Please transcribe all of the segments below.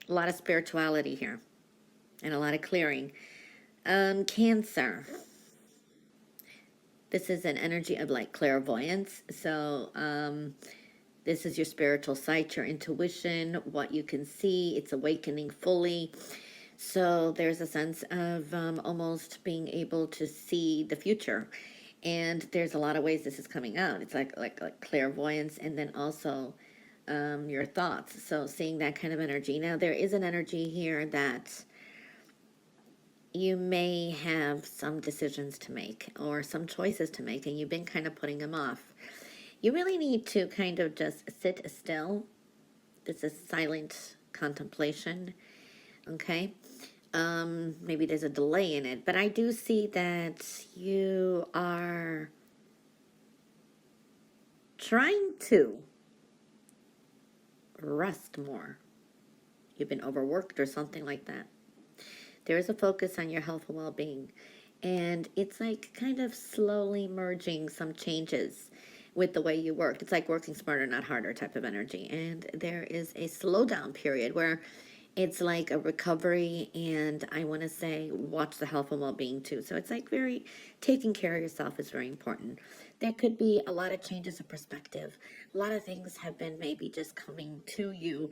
A lot of spirituality here and a lot of clearing. Cancer. This is an energy of like clairvoyance. So, this is your spiritual sight, your intuition, what you can see. It's awakening fully. So there's a sense of almost being able to see the future, and there's a lot of ways this is coming out. It's like clairvoyance, and then also your thoughts. So seeing that kind of energy. Now there is an energy here that you may have some decisions to make or some choices to make, and you've been kind of putting them off. You really need to kind of just sit still. This is silent contemplation, okay? Maybe there's a delay in it, but I do see that you are trying to rest more. You've been overworked or something like that. There is a focus on your health and well-being, and it's like kind of slowly merging some changes with the way you work. It's like working smarter, not harder type of energy. And there is a slowdown period where it's like a recovery, and I want to say watch the health and well-being too. So it's like very taking care of yourself is very important. There could be a lot of changes of perspective. A lot of things have been maybe just coming to you,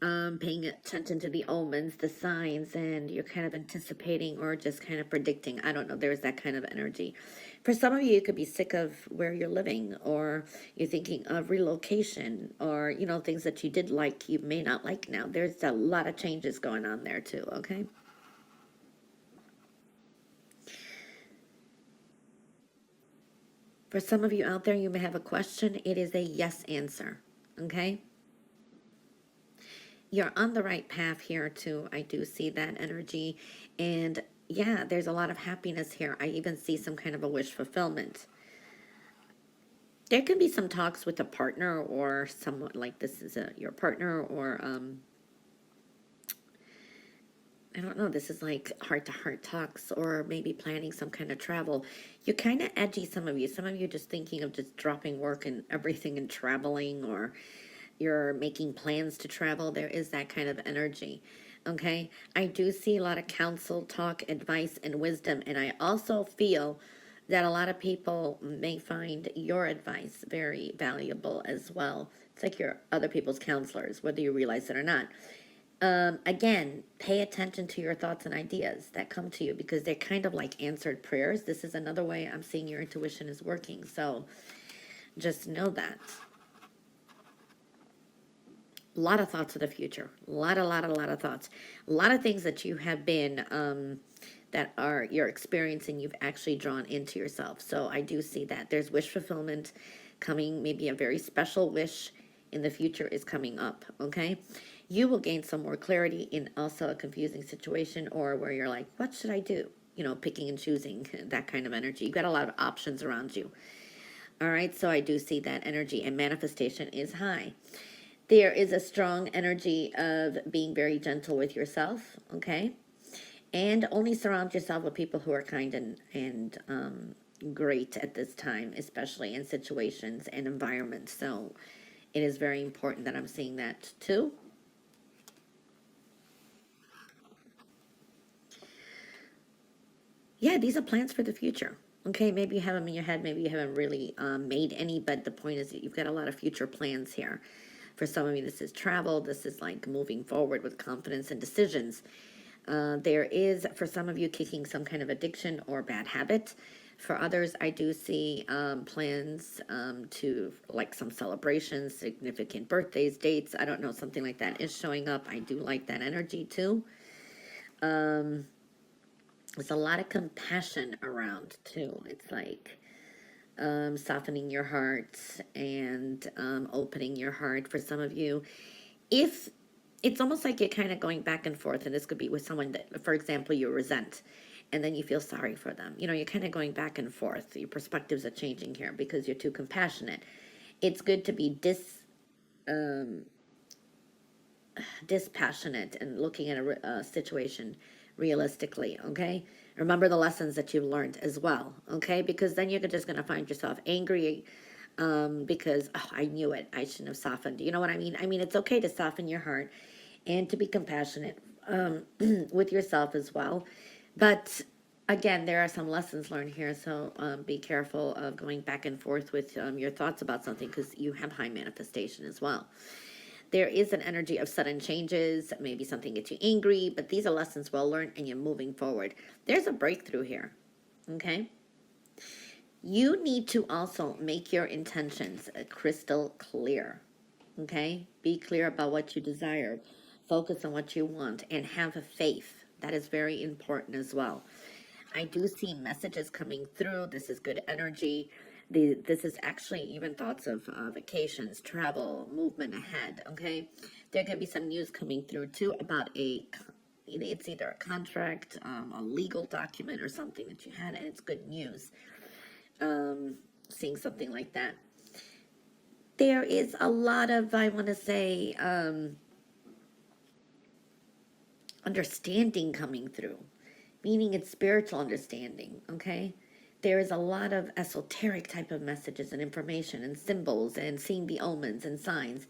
paying attention to the omens, the signs, and you're kind of anticipating or just kind of predicting. I don't know, there's that kind of energy. For some of you, you could be sick of where you're living, or you're thinking of relocation, or, you know, things that you did like, you may not like now. There's a lot of changes going on there too, okay? For some of you out there, you may have a question. It is a yes answer, okay? You're on the right path here too. I do see that energy. And yeah, there's a lot of happiness here. I even see some kind of a wish fulfillment. There can be some talks with a partner or someone like this is your partner, or I don't know, this is like heart to heart talks, or maybe planning some kind of travel. You're kind of edgy, some of you. Some of you just thinking of just dropping work and everything and traveling, or you're making plans to travel. There is that kind of energy. Okay. I do see a lot of counsel, talk, advice, and wisdom. And I also feel that a lot of people may find your advice very valuable as well. It's like you're other people's counselors, whether you realize it or not. Again, pay attention to your thoughts and ideas that come to you, because they're kind of like answered prayers. This is another way I'm seeing your intuition is working. So just know that. A lot of thoughts of the future. A lot of thoughts. A lot of things that you have been, that are you're experiencing, you've actually drawn into yourself. So I do see that. There's wish fulfillment coming. Maybe a very special wish in the future is coming up, okay? You will gain some more clarity in also a confusing situation, or where you're like, what should I do? You know, picking and choosing, that kind of energy. You've got a lot of options around you. All right, so I do see that energy, and manifestation is high. There is a strong energy of being very gentle with yourself, okay? And only surround yourself with people who are kind and great at this time, especially in situations and environments. So it is very important that I'm seeing that too. Yeah, these are plans for the future. Okay, maybe you have them in your head, maybe you haven't really made any, but the point is that you've got a lot of future plans here. For some of you, this is travel. This is like moving forward with confidence and decisions. There is, for some of you, kicking some kind of addiction or bad habit. For others, I do see plans to, like, some celebrations, significant birthdays, dates. I don't know, something like that is showing up. I do like that energy too. There's a lot of compassion around too. It's like softening your heart and opening your heart for some of you. If it's almost like you're kind of going back and forth, and this could be with someone that, for example, you resent, and then you feel sorry for them. You know, you're kind of going back and forth. Your perspectives are changing here because you're too compassionate. It's good to be dispassionate and looking at a situation realistically, okay? Remember the lessons that you've learned as well, okay? Because then you're just going to find yourself angry because, oh, I knew it. I shouldn't have softened. You know what I mean? I mean, it's okay to soften your heart and to be compassionate with yourself as well. But again, there are some lessons learned here, so be careful of going back and forth with your thoughts about something, because you have high manifestation as well. There is an energy of sudden changes. Maybe something gets you angry, but these are lessons well learned and you're moving forward. There's a breakthrough here, okay? You need to also make your intentions crystal clear, okay? Be clear about what you desire. Focus on what you want and have a faith. That is very important as well. I do see messages coming through. This is good energy. This is actually even thoughts of vacations, travel, movement ahead, okay? There could be some news coming through too about it's either a contract, a legal document or something that you had, and it's good news. Seeing something like that. There is a lot of, I want to say, understanding coming through, meaning it's spiritual understanding, okay? There is a lot of esoteric type of messages and information and symbols and seeing the omens and signs.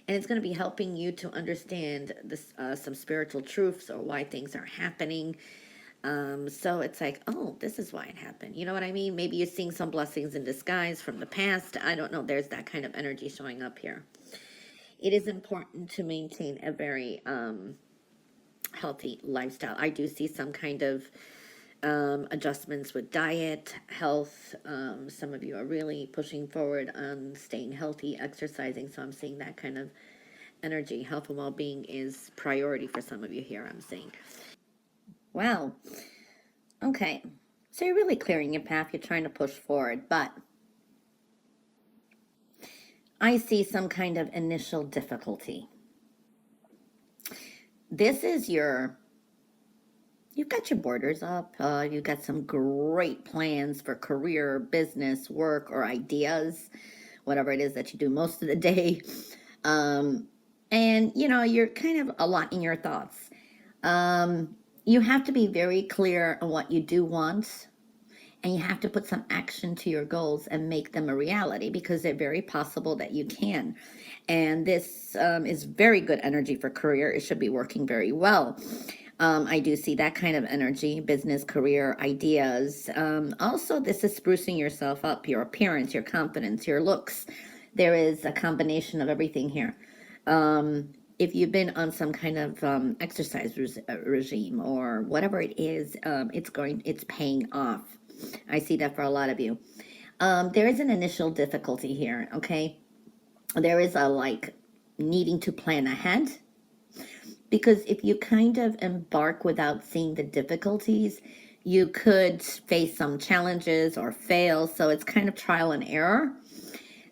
And it's going to be helping you to understand this, some spiritual truths or why things are happening. So it's like, oh, this is why it happened. You know what I mean? Maybe you're seeing some blessings in disguise from the past. I don't know. There's that kind of energy showing up here. It is important to maintain a very healthy lifestyle. I do see some kind of adjustments with diet, health. Some of you are really pushing forward on staying healthy, exercising. So I'm seeing that kind of energy. Health and well-being is priority for some of you here, I'm seeing. Wow. Okay. So you're really clearing your path. You're trying to push forward, but I see some kind of initial difficulty. This is you've got your borders up. You've got some great plans for career, business, work, or ideas, whatever it is that you do most of the day. And, you're kind of a lot in your thoughts. You have to be very clear on what you do want, and you have to put some action to your goals and make them a reality, because they're very possible that you can. And this is very good energy for career. It should be working very well. I do see that kind of energy, business, career, ideas. Also, this is sprucing yourself up, your appearance, your confidence, your looks. There is a combination of everything here. If you've been on some kind of exercise regime or whatever it is, it's paying off. I see that for a lot of you. There is an initial difficulty here, okay? There is a needing to plan ahead, because if you kind of embark without seeing the difficulties, you could face some challenges or fail. So it's kind of trial and error.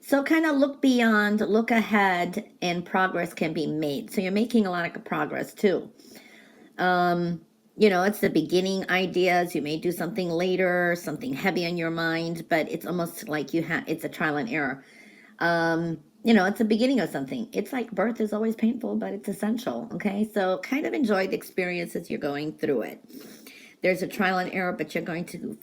So kind of look beyond, look ahead, and progress can be made. So you're making a lot of progress too. It's the beginning ideas. You may do something later, something heavy on your mind, but it's almost like it's a trial and error. It's the beginning of something. It's like birth is always painful, but it's essential, okay? So kind of enjoy the experience as you're going through it. There's a trial and error, but you're going to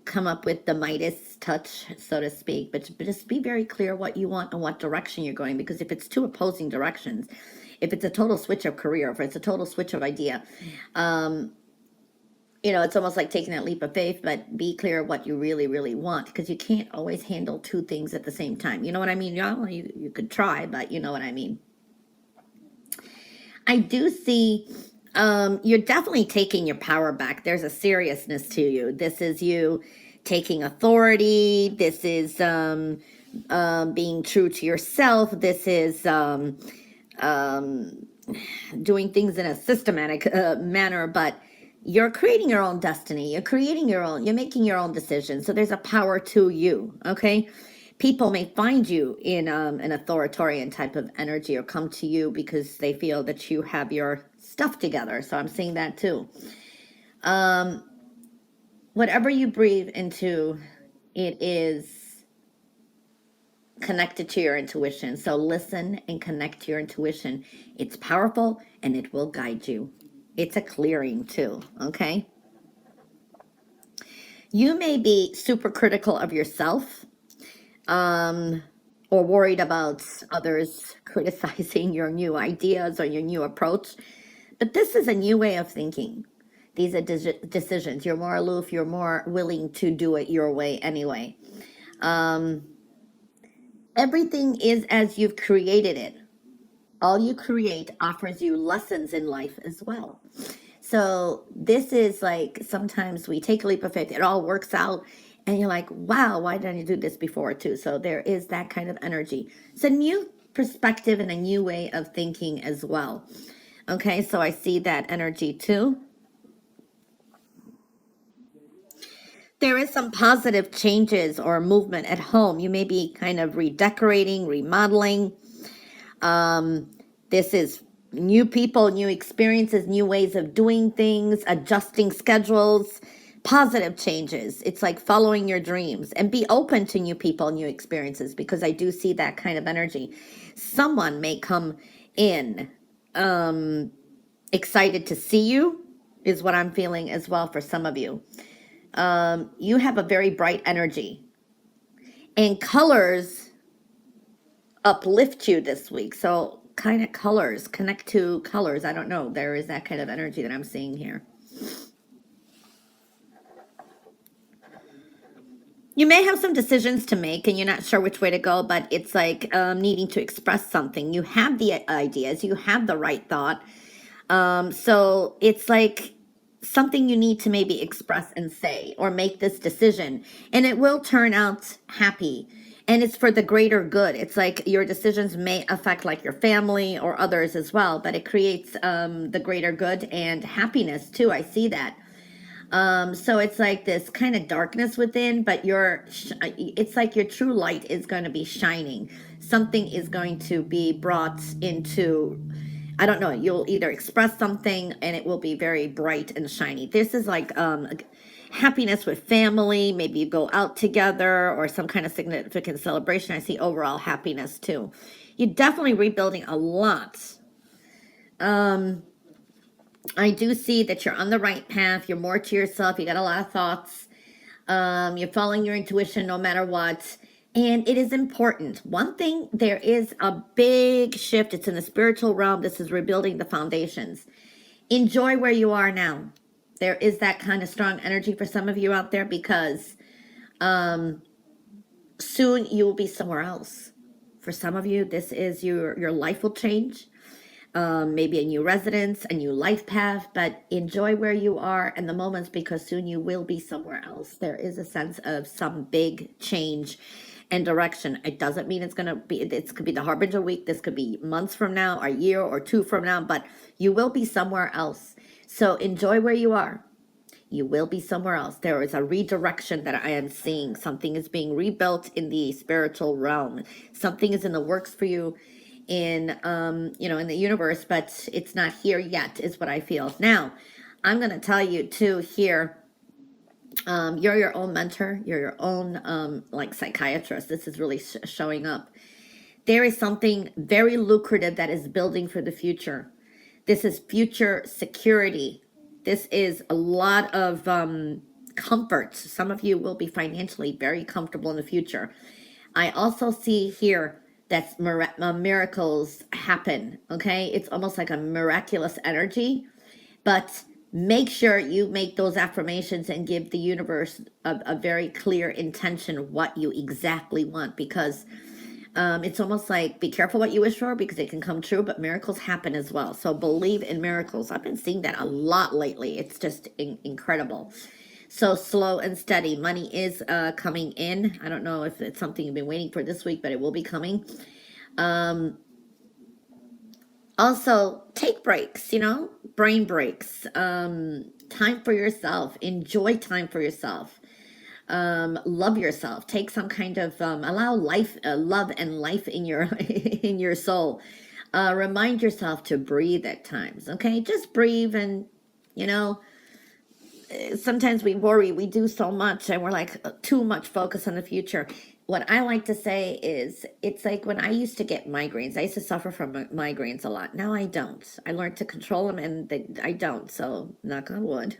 come up with the Midas touch, so to speak. But just be very clear what you want and what direction you're going, because if it's two opposing directions, if it's a total switch of career, if it's a total switch of idea, it's almost like taking that leap of faith, but be clear what you really, really want, because you can't always handle two things at the same time. You know what I mean? You could try, but you know what I mean. I do see you're definitely taking your power back. There's a seriousness to you. This is you taking authority. This is being true to yourself. This is doing things in a systematic manner, but you're creating your own destiny. You're making your own decisions. So there's a power to you, okay? People may find you in an authoritarian type of energy or come to you because they feel that you have your stuff together. So I'm seeing that too. Whatever you breathe into, it is connected to your intuition. So listen and connect to your intuition. It's powerful and it will guide you. It's a clearing too, okay? You may be super critical of yourself. or worried about others criticizing your new ideas or your new approach. But this is a new way of thinking. These are decisions. You're more aloof. You're more willing to do it your way anyway. Um, Everything is as you've created it. All you create offers you lessons in life as well. So this is like, sometimes we take a leap of faith, it all works out, and you're like, wow, why didn't I do this before too? So there is that kind of energy. It's a new perspective and a new way of thinking as well. Okay, so I see that energy too. There is some positive changes or movement at home. You may be kind of redecorating, remodeling. This is new people, new experiences, new ways of doing things, adjusting schedules, positive changes. It's like following your dreams, and be open to new people, new experiences, because I do see that kind of energy. Someone may come in excited to see you, is what I'm feeling as well for some of you. You have a very bright energy, and colors uplift you this week. So kind of colors, connect to colors. I don't know. There is that kind of energy that I'm seeing here. You may have some decisions to make and you're not sure which way to go, but it's like needing to express something. You have the ideas, you have the right thought. So it's like something you need to maybe express and say, or make this decision, and it will turn out happy. And it's for the greater good. It's like your decisions may affect like your family or others as well, but it creates the greater good and happiness too. I see that. So it's like this kind of darkness within, but it's like your true light is going to be shining. Something is going to be brought into, I don't know, you'll either express something and it will be very bright and shiny. This is like happiness with family. Maybe you go out together or some kind of significant celebration. I see overall happiness too. You're definitely rebuilding a lot. I do see that you're on the right path. You're more to yourself. You got a lot of thoughts. You're following your intuition no matter what. And it is important. One thing, there is a big shift. It's in the spiritual realm. This is rebuilding the foundations. Enjoy where you are now. There is that kind of strong energy for some of you out there, because soon you will be somewhere else. For some of you, this is your life will change. Maybe a new residence, a new life path, but enjoy where you are and the moments, because soon you will be somewhere else. There is a sense of some big change and direction. It doesn't mean it's going to be, this could be the Harbinger week. This could be months from now, a year or two from now, but you will be somewhere else. So enjoy where you are. You will be somewhere else. There is a redirection that I am seeing. Something is being rebuilt in the spiritual realm. Something is in the works for you in in the universe, but it's not here yet, is what I feel. Now I'm going to tell you too here, you're your own mentor, you're your own like psychiatrist. This is really showing up. There is something very lucrative that is building for the future. This is future security. This is a lot of comfort. Some of you will be financially very comfortable in the future. I also see here that miracles happen, okay? It's almost like a miraculous energy, but make sure you make those affirmations and give the universe a very clear intention what you exactly want, because it's almost like, be careful what you wish for, because it can come true, but miracles happen as well. So believe in miracles. I've been seeing that a lot lately. It's just incredible. So slow and steady. Money is coming in. I don't know if it's something you've been waiting for this week, but it will be coming. Also, take breaks, brain breaks. Time for yourself. Enjoy time for yourself. Love yourself. Take some kind of allow life, love and life in your in your soul. Remind yourself to breathe at times. Okay, just breathe. And sometimes we worry, we do so much, and we're like too much focus on the future. What I like to say is, it's like when I used to get migraines. I used to suffer from migraines a lot. Now I don't. I learned to control them, and I don't. So knock on wood.